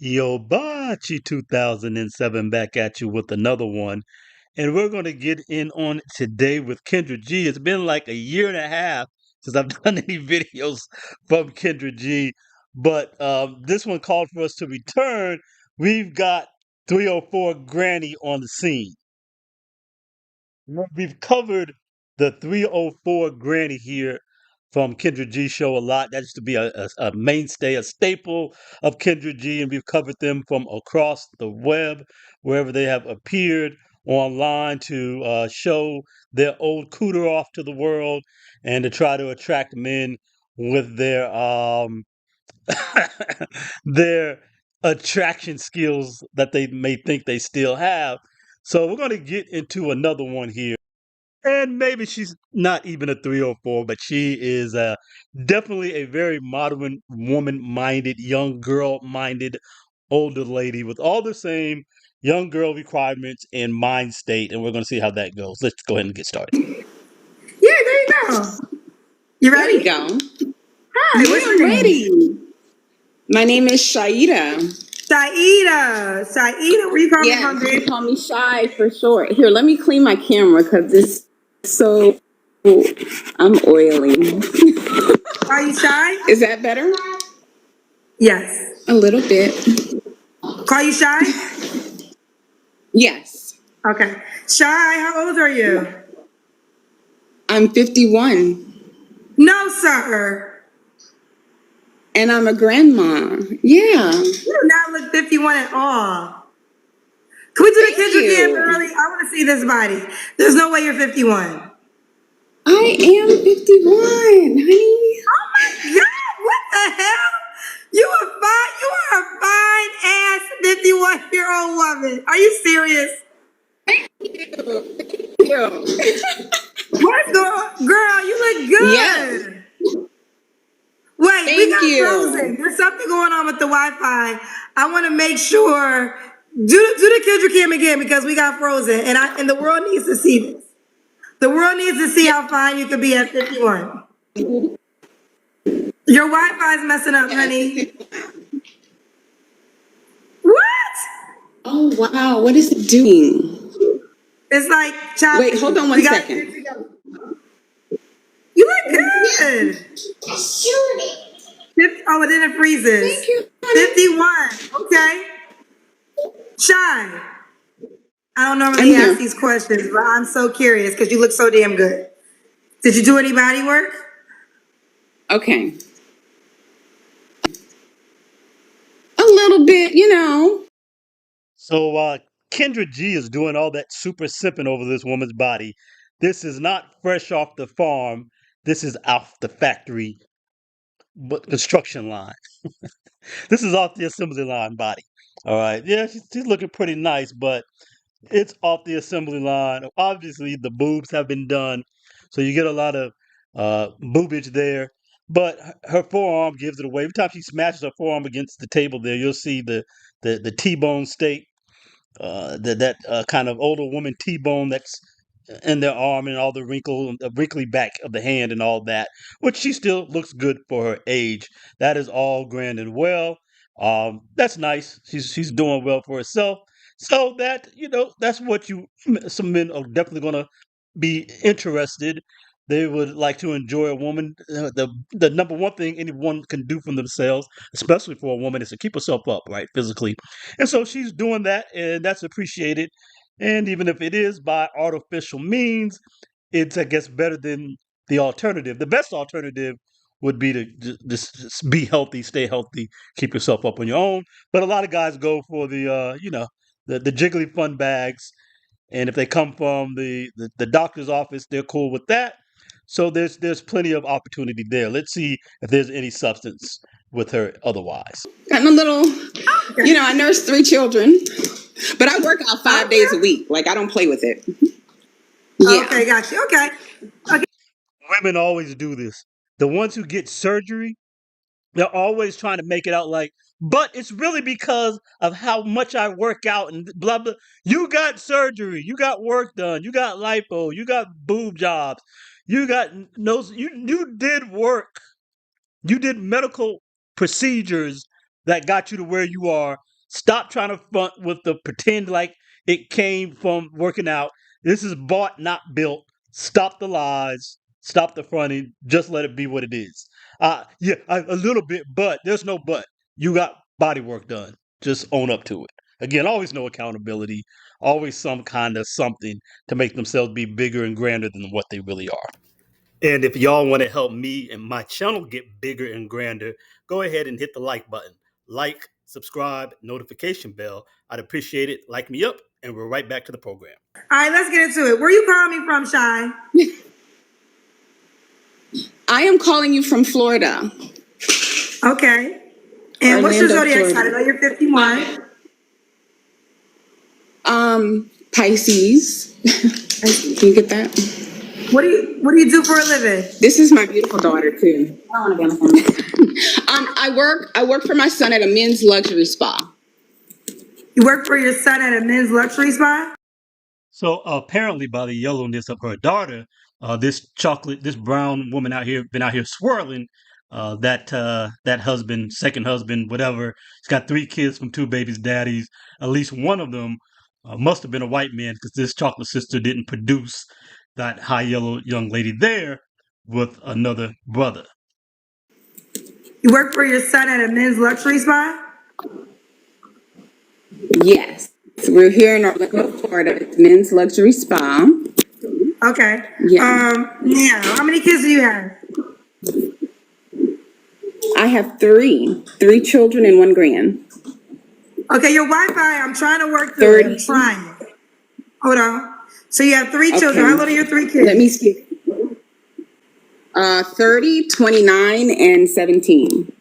Yo, Bachi 2007 back at you with another one. And we're going to get in on it today with Kendra G. It's been like a year and a half since I've done any videos from Kendra G. But this one called for us to return. We've got 304 Granny on the scene. We've covered the 304 Granny here from Kendra G show a lot. That used to be a mainstay, a staple of Kendra G, and we've covered them from across the web, wherever they have appeared online to show their old cooter off to the world and to try to attract men with their attraction skills that they may think they still have. So we're going to get into another one here. And maybe she's not even a 304, but she is definitely a very modern woman minded, young girl minded older lady with all the same young girl requirements and mind state. And we're going to see how that goes. Let's go ahead and get started. Yeah, there you go. You There we ready? go. Hi, what's Yeah, your I'm name? ready. My name is Shaida. Saida. Saida, where you calling Yeah, from, you can babe? call me Shai for short. Here, let me clean my camera because it's so. I'm oily. Are you shy? Is that better? Yes. A little bit. Call you shy? Yes. Okay. Shy, how old are you? I'm 51 No, sir. and I'm a grandma. Yeah. You do not look 51 at all. Can we do the Thank Kendra Cam you. early? I want to see this body. There's no way you're 51. I am 51, honey. Oh my God, what the hell? You are fine. You are a fine ass 51-year-old woman. Are you serious? Yo. What's going on? Girl, you look Yes. good. Wait, we Thank got you. frozen. There's something going on with the Wi-Fi. I want to make sure. Do the Kendra Cam again because we got frozen, and the world needs to see this. The world needs to see how fine you could be at 51. Your Wi-Fi is messing up, honey. What? Oh, wow. What is it doing? It's like choppy. Wait, hold on We one got to get second. it together. You look good. Oh, and then it freezes. Thank you, honey. 51. Okay. Shy. I don't I'm normally ask here. these questions, but I'm so curious because you look so damn good. Did you do any body work? Okay. A little bit, you know. So Kendra G is doing all that super sipping over this woman's body. This is not fresh off the farm. This is off the factory construction line. This is off the assembly line body. All right. Yeah, she's looking pretty nice, but it's off the assembly line. Obviously, the boobs have been done, so you get a lot of boobage there. But her forearm gives it away. Every time she smashes her forearm against the table, there you'll see the T-bone steak, that kind of older woman T-bone that's in their arm and all the wrinkly back of the hand and all that. Which she still looks good for her age. That is all grand and well. That's nice. She's doing well for herself. So that that's what some men are definitely gonna be interested. They would like to enjoy a woman. The number one thing anyone can do for themselves, especially for a woman, is to keep herself up, right, physically. And so she's doing that, and that's appreciated. And even if it is by artificial means, it's, I guess, better than the alternative. The best alternative would be to just be healthy, stay healthy, keep yourself up on your own. But a lot of guys go for the jiggly fun bags, and if they come from the doctor's office, they're cool with that. So there's plenty of opportunity there. Let's see if there's any substance with her otherwise. Got my little, Okay. I nurse 3 children, but I work out 5 days a Okay. week. Like, I don't play with it. Yeah. Okay, got you. Okay. Okay. Women always do this. The ones who get surgery, they're always trying to make it out like, but it's really because of how much I work out and blah blah. You got surgery, you got work done, you got lipo, you got boob jobs, you got nose. You did work. You did medical procedures that got you to where you are. Stop trying to front with the pretend like it came from working out. This is bought, not built. Stop the lies. Stop the fronting. Just let it be what it is. Yeah, a little bit, but there's no but. You got body work done. Just own up to it. Again, always no accountability. Always some kind of something to make themselves be bigger and grander than what they really are. And if y'all want to help me and my channel get bigger and grander, go ahead and hit the like button. Like, subscribe, notification bell. I'd appreciate it. Like me up, and we're right back to the program. All right, let's get into it. Where you calling me from, Shai? I am calling you from Florida. Okay. And what's your Orlando, zodiac Florida. sign? I know you're 51. Pisces. Can you get that? What do you do for a living? This is my beautiful daughter too. I don't want to be on the phone. I work for my son at a men's luxury spa. You work for your son at a men's luxury spa? So apparently, by the yellowness of her daughter, this brown woman out here, been out here swirling. That husband, second husband, whatever. He's got 3 kids from 2 babies' daddies. At least one of them must have been a white man because this chocolate sister didn't produce that high yellow young lady there with another brother. You work for your son at a men's luxury spa? Yes. We're here in Orlando, Florida. It's men's luxury spa. Okay. Yeah. Now, how many kids do you have? I have three children and 1 grand. Okay, your Wi-Fi, I'm trying to work through it. I'm trying. Hold on. So you have 3 children. How old are your 3 kids? Let me skip. 30, 29, and 17.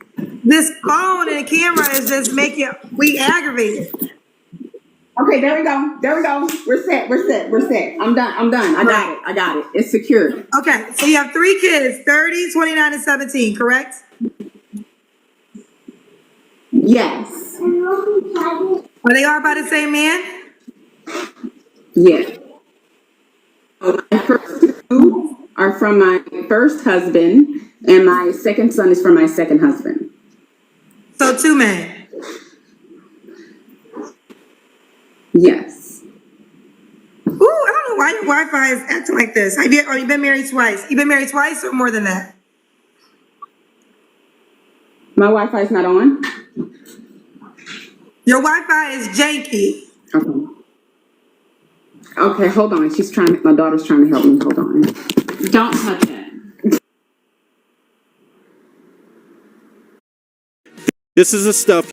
This phone and camera is just making we aggravated. Okay, there we go. We're set. I'm done. I got it. It's secure. Okay, so you have 3 kids, 30, 29, and 17, correct? Yes. Are they all by the same man? Yes. My first 2 are from my first husband, and my second son is from my second husband. So 2 men. Yes. Ooh, I don't know why your Wi-Fi is acting like this. Have you been married twice? You've been married twice or more than that? My Wi-Fi is not on. Your Wi-Fi is janky. Okay, hold on. My daughter's trying to help me. Hold on. Don't touch it. This is the stuff.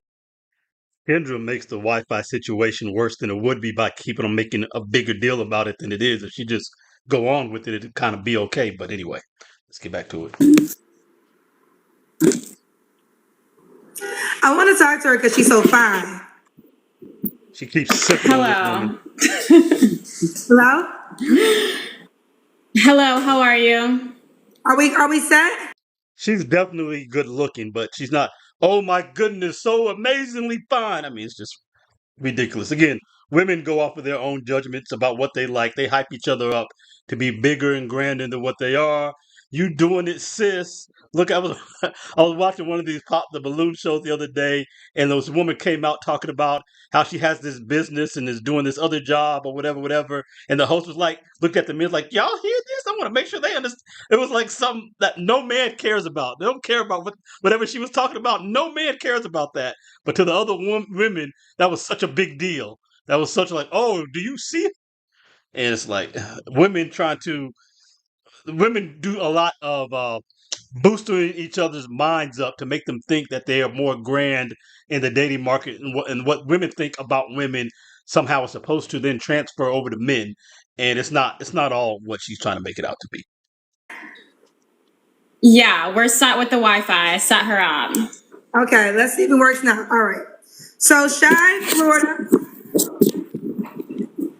Kendra makes the Wi-Fi situation worse than it would be by keeping on making a bigger deal about it than it is. If she just go on with it, it'd kind of be okay. But anyway, let's get back to it. I want to talk to her because she's so fine. She keeps sipping on this woman. Hello? Hello, how are you? Are we set? She's definitely good looking, but she's not, oh my goodness, so amazingly fine. I mean, it's just ridiculous. Again, women go off of their own judgments about what they like. They hype each other up to be bigger and grander than what they are. You doing it, sis. Look, I was I was watching one of these pop the balloon shows the other day, and this woman came out talking about how she has this business and is doing this other job or whatever. And the host was like, looked at the men like, y'all hear this? I want to make sure they understand. It was like something that no man cares about. They don't care about whatever she was talking about. No man cares about that. But to the other women, that was such a big deal. That was such like, oh, do you see it? And it's like women do a lot of boosting each other's minds up to make them think that they are more grand in the dating market, and what women think about women somehow is supposed to then transfer over to men, and it's not all what she's trying to make it out to be. Yeah, we're set with the Wi-Fi. I set her up. Okay, let's see if it works now. All right. So Shai, Florida.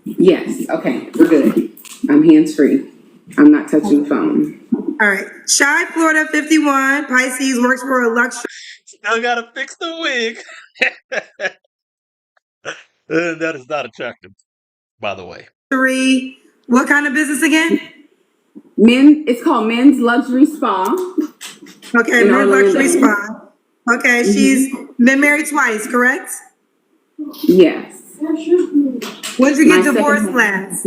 Yes. Okay, we're good. I'm hands-free. I'm not touching the phone. All right. Shai, Florida, 51. Pisces, works for a luxury. Still gotta fix the wig. That is not attractive, by the way. What kind of business again? It's called Men's Luxury Spa. Okay, men's luxury spa. Okay, she's been married twice, correct? Yes. When did you My get second divorced husband. last?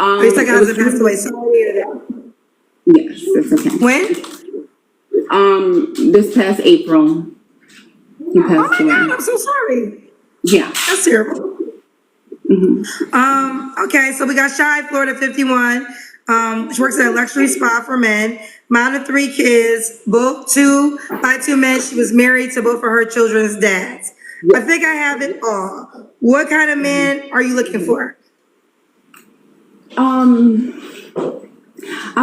Oh, your second It was husband passed away. Sorry to hear that. yes, it's okay. When? This past April, he Oh passed my away. God, I'm so sorry. Yeah. That's terrible. Okay, so we got Shai, Florida, 51. She works at a luxury spa for men. Mom of 3 kids, both by two men. She was married to both of her children's dads. I think I have it all. What kind of man are you looking for? I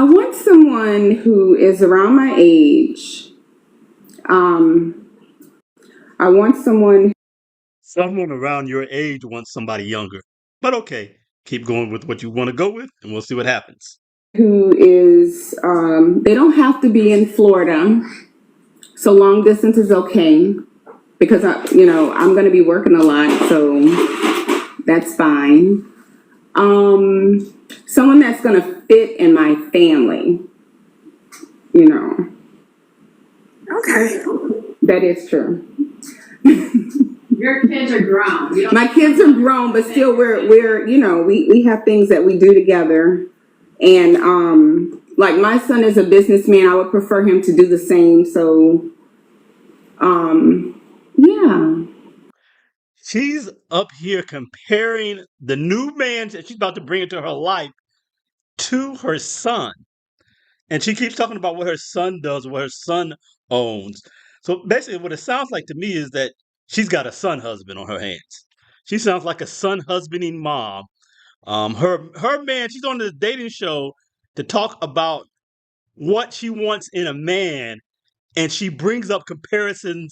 want someone who is around my age. I want someone Someone around your age wants somebody younger. But okay, keep going with what you want to go with, and we'll see what happens. who is, they don't have to be in Florida. So long distance is okay because I'm going to be working a lot. So that's fine. Someone that's going to fit in my family, you know. Okay. That is true. Your kids are grown. My kids are grown, but still we're we have things that we do together. And like my son is a businessman. I would prefer him to do the same. So yeah. She's up here comparing the new man that she's about to bring into her life to her son. And she keeps talking about what her son does, what her son owns. So basically, what it sounds like to me is that she's got a son husband on her hands. She sounds like a son husbanding mom. Her man, she's on this dating show to talk about what she wants in a man, and she brings up comparisons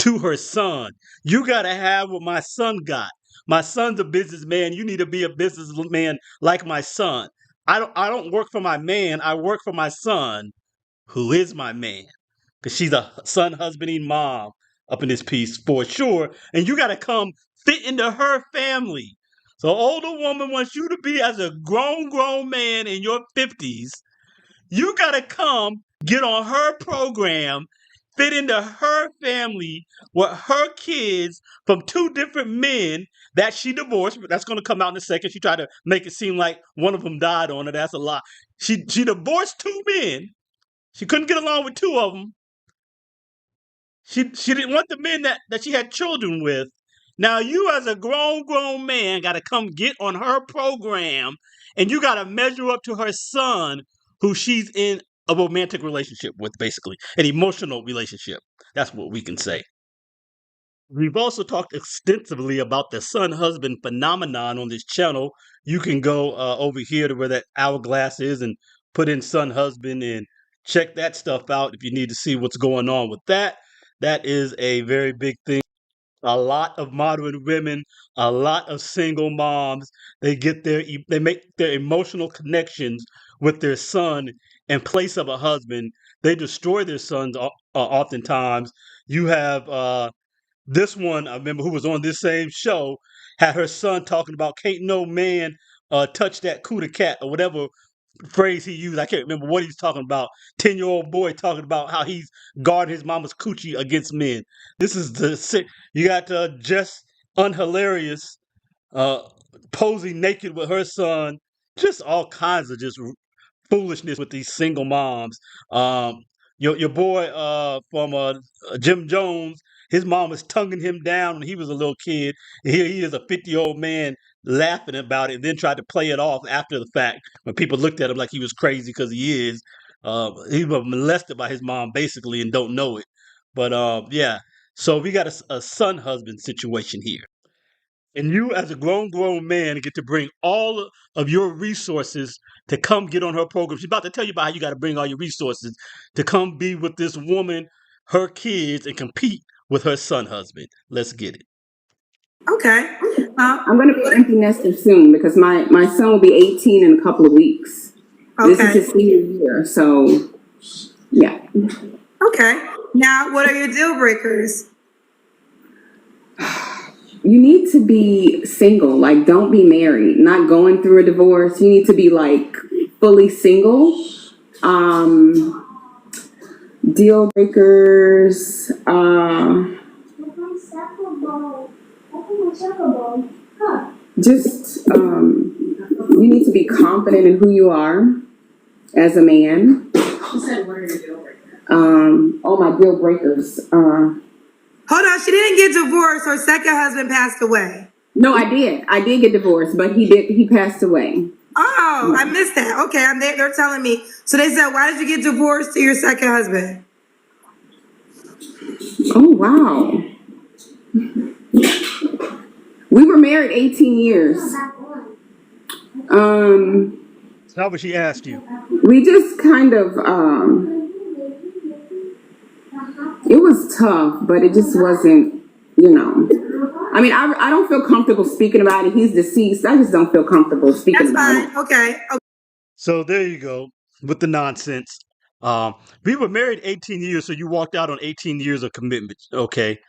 to her son. You got to have what my son got. My son's a businessman. You need to be a businessman like my son. I don't work for my man. I work for my son, who is my man. Because she's a son husbanding mom up in this piece for sure. And you got to come fit into her family. So, older woman wants you to be as a grown man in your 50s. You got to come get on her program, fit into her family with her kids from 2 different men that she divorced. But that's going to come out in a second. She tried to make it seem like one of them died on her. That's a lie. She divorced 2 men. She couldn't get along with 2 of them. She didn't want the men that she had children with. Now you as a grown man got to come get on her program, and you got to measure up to her son, who she's in a romantic relationship with, basically an emotional relationship. That's what we can say. We've also talked extensively about the son husband phenomenon on this channel. You can go over here to where that hourglass is and put in son husband and check that stuff out if you need to see what's going on with that. That is a very big thing. A lot of modern women, a lot of single moms, they make their emotional connections with their son in place of a husband. They destroy their sons oftentimes. You have this one, I remember, who was on this same show, had her son talking about can't no man touch that cooter cat or whatever phrase he used. I can't remember what he's talking about. 10-year-old boy talking about how he's guarding his mama's coochie against men. This is the sick. You got Jess Unhilarious uh, posing naked with her son. Just all kinds of just foolishness with these single moms. Um, your boy from Jim Jones, his mom was tonguing him down when he was a little kid. And here he is, a 50-year-old man, laughing about it, and then tried to play it off after the fact when people looked at him like he was crazy because he is. He was molested by his mom basically and don't know it. But yeah, so we got a son husband situation here. And you, as a grown man, get to bring all of your resources to come get on her program. She's about to tell you about how you got to bring all your resources to come be with this woman, her kids, and compete with her son husband. Let's get it. Okay. I'm going to be an empty nester soon because my son will be 18 in a couple of weeks. This is his senior year, so yeah. Okay. Now, what are your deal breakers? You need to be single. Like, don't be married. Not going through a divorce. You need to be like fully single. Deal breakers. Just, you need to be confident in who you are as a man. She said, what are your deal breakers? All my deal breakers. Hold on, she didn't get divorced. Her second husband passed away. No, I did. I did get divorced, but he passed away. Oh, I missed that. Okay, they're telling me. So they said, why did you get divorced to your second husband? Oh, wow. We were married 18 years. So how would she ask you? We just kind of, it was tough, but it just wasn't, I mean, I don't feel comfortable speaking about it. He's deceased. I just don't feel comfortable speaking about it. That's fine. Okay. So there you go with the nonsense. We were married 18 years, so you walked out on 18 years of commitment. Okay.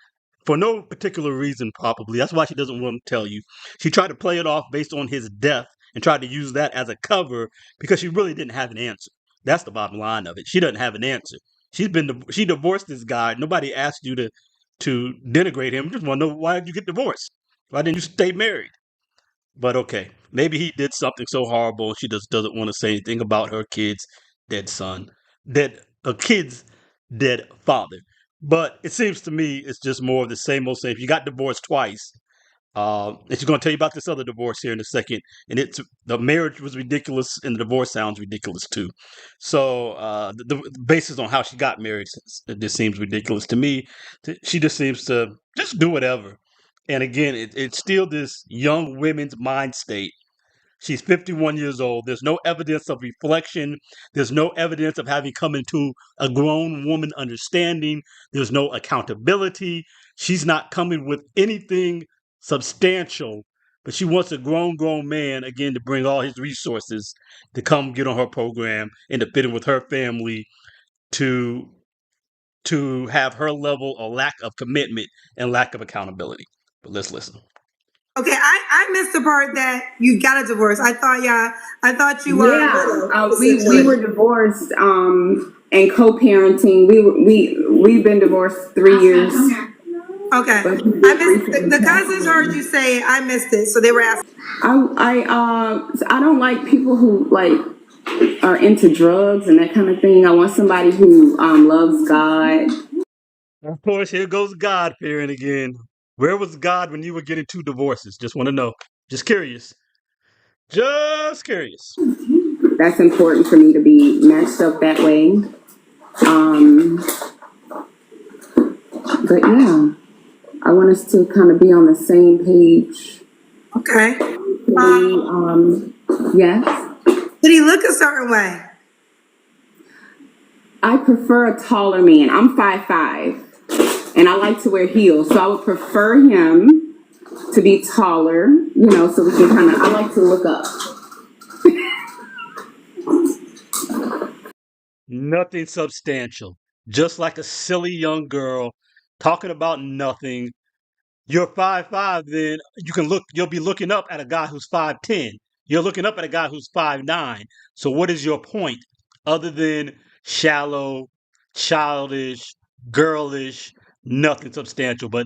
For no particular reason, probably. That's why she doesn't want to tell you. She tried to play it off based on his death and tried to use that as a cover because she really didn't have an answer. That's the bottom line of it. She doesn't have an answer. She divorced this guy. Nobody asked you to denigrate him. Just want to know, why did you get divorced? Why didn't you stay married? But okay, maybe he did something so horrible. She just doesn't want to say anything about her kid's dead son, a kid's dead father. But it seems to me it's just more of the same old same. You got divorced twice. And she's going to tell you about this other divorce here in a second. And the marriage was ridiculous, and the divorce sounds ridiculous too. So the basis on how she got married, it just seems ridiculous to me. She just seems to just do whatever. And again, it's still this young women's mind state. She's 51 years old. There's no evidence of reflection. There's no evidence of having come into a grown woman understanding. There's no accountability. She's not coming with anything substantial, but she wants a grown man, again, to bring all his resources to come get on her program and to fit in with her family to have her level or lack of commitment and lack of accountability. But let's listen. Okay, I missed the part that you got a divorce. I thought you were. Yeah, we were divorced and co-parenting. We've been divorced 3 years. Okay, I missed the cousins heard you say it. I missed it, so they were asking. I don't like people who are into drugs and that kind of thing. I want somebody who loves God. Of course, here goes God fearing again. Where was God when you were getting 2 divorces? Just want to know. Just curious. Just curious. That's important for me to be matched up that way. But yeah, I want us to kind of be on the same page. Okay. Yes. Did he look a certain way? I prefer a taller man. I'm 5'5", and I like to wear heels, so I would prefer him to be taller, so we can I like to look up. Nothing substantial. Just like a silly young girl talking about nothing. You're 5'5", then you'll be looking up at a guy who's 5'10". You're looking up at a guy who's 5'9". So what is your point other than shallow, childish, girlish, nothing substantial? But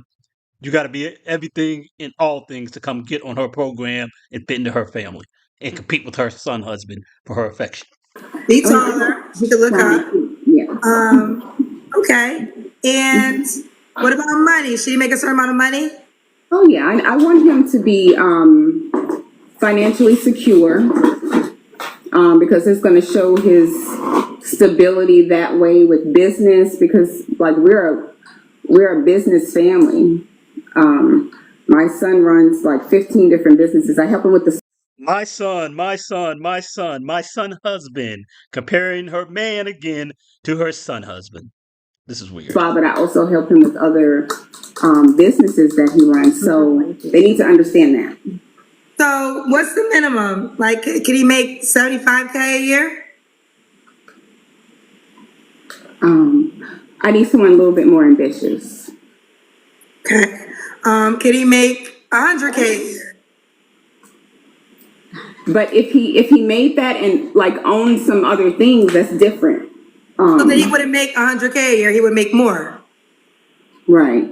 you got to be everything in all things to come get on her program and fit into her family and compete with her son husband for her affection. Be taller. You can look up. Yeah. Okay. And what about money? Should he make a certain amount of money? Oh yeah, I want him to be financially secure because it's going to show his stability that way with business. Because we're a business family. My son runs 15 different businesses. I help him with the. My son husband, comparing her man again to her son husband. This is weird. But I also help him with other businesses that he runs. So they need to understand that. So what's the minimum? Can he make $75K a year? I need someone a little bit more ambitious. Okay. Can he make $100K a year? But if he made that and owned some other things, that's different. So then he wouldn't make $100K a year. He would make more. Right.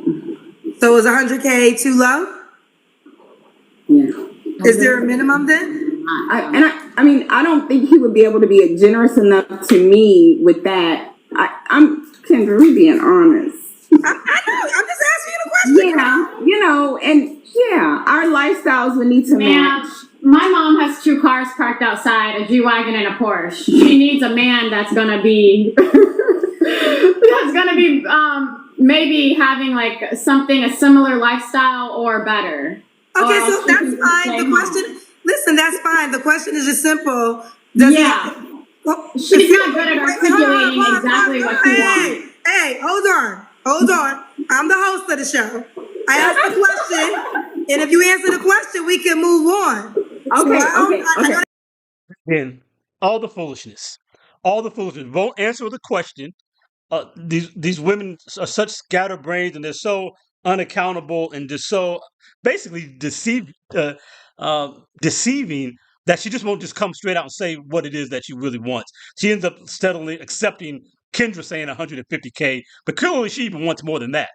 So is 100K too low? Yeah. Is there a minimum then? I mean, I don't think he would be able to be generous enough to me with that. I'm Kendra, we being honest. I know. I'm just asking you the question. Yeah, and our lifestyles would need to match. Ma'am, my mom has 2 cars parked outside, a G-Wagon and a Porsche. She needs a man that's gonna be maybe having like a similar lifestyle or better. Okay, Or so else she that's can just fine. stay The home. question, listen, that's fine. The question is just simple. Does he Yeah. have, well, She's not good at wait, articulating hold on, exactly what she wants. Hey, hold on. I'm the host of the show. I asked the question, and if you answer the question, we can move on. Okay. And all the foolishness, won't answer the question. These women are such scatterbrains, and they're so unaccountable, and just so basically deceiving, that she just won't just come straight out and say what it is that she really wants. She ends up steadily accepting Kendra saying 150K, but clearly she even wants more than that.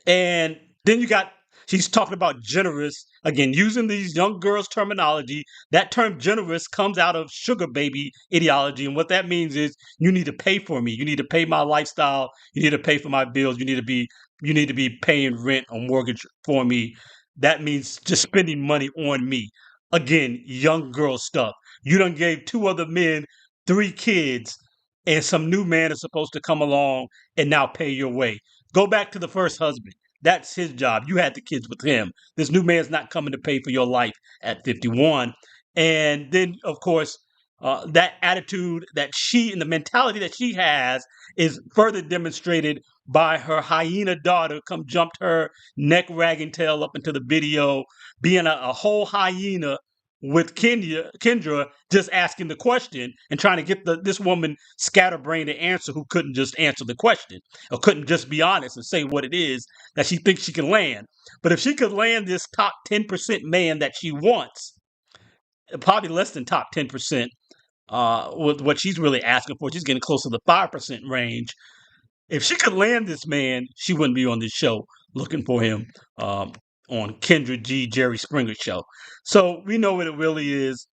And then she's talking about generous again, using these young girls' terminology. That term generous comes out of sugar baby ideology, and what that means is you need to pay for me, you need to pay my lifestyle, you need to pay for my bills, you need to be paying rent or mortgage for me. That means just spending money on me. Again, young girl stuff. You done gave 2 other men 3 kids, and some new man is supposed to come along and now pay your way. Go back to the first husband. That's his job. You had the kids with him. This new man's not coming to pay for your life at 51. And then, of course, that attitude that she and the mentality that she has is further demonstrated by her hyena daughter come jumped her neck wagging tail up into the video, being a whole hyena with Kendra just asking the question and trying to get this woman scatterbrained to answer, who couldn't just answer the question or couldn't just be honest and say what it is that she thinks she can land. But if she could land this top 10% man that she wants, probably less than top 10%, with what she's really asking for, she's getting close to the 5% range. If she could land this man, she wouldn't be on this show looking for him, on Kendra G, Jerry Springer show. So we know what it really is.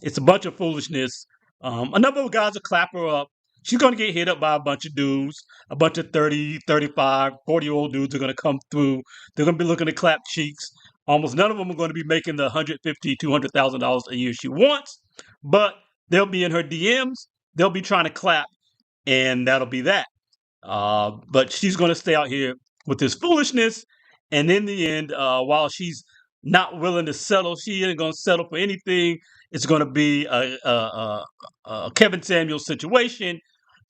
It's a bunch of foolishness. A number of guys will clap her up. She's going to get hit up by a bunch of dudes. A bunch of 30, 35, 40-year-old dudes are going to come through. They're going to be looking to clap cheeks. Almost none of them are going to be making the $150,000, $200,000 a year she wants, but they'll be in her DMs. They'll be trying to clap, and that'll be that. But she's going to stay out here with this foolishness. And in the end, while she's not willing to settle, she ain't going to settle for anything. It's going to be a Kevin Samuels situation.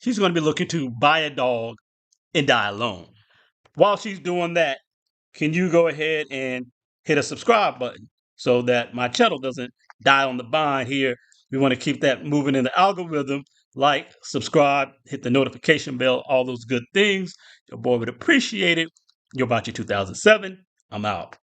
She's going to be looking to buy a dog and die alone. While she's doing that, can you go ahead and hit a subscribe button so that my channel doesn't die on the vine here? We want to keep that moving in the algorithm. Like, subscribe, hit the notification bell, all those good things. Your boy would appreciate it. You're about your 2007. I'm out.